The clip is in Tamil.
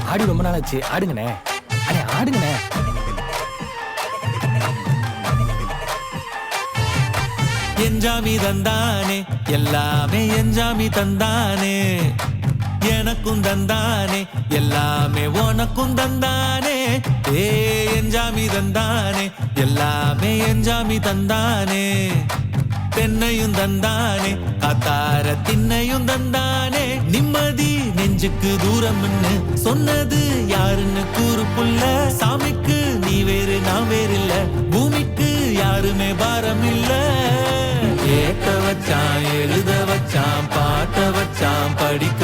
ஆடி ரொம்ப நாள் ஆச்சு, ஆடுங்கண்ணே. அண்ணே ஆடுங்கண்ணே. என்ஜாமி தந்தானே எல்லாமே, என்ஜாமி தந்தானே எனக்கும் தந்தானே எல்லாமே, உனக்கும் தந்தானே. ஏ என்ஜாமி தந்தானே எல்லாமே, என்ஜாமி தந்தானே. தென்னையும் தந்தானே, காத்தார திண்ணையும் தந்தானே. நிம்மதி நெஞ்சுக்கு தூரம்னு சொன்னது யாருன்னு கூறு புள்ள. சாமிக்கு நீ வேறு நான் வேறு இல்ல, பூமிக்கு யாருமே பாரம் இல்ல. ஏத்த வச்சான், எழுத வச்சான், பாட்ட வச்சான், படிக்க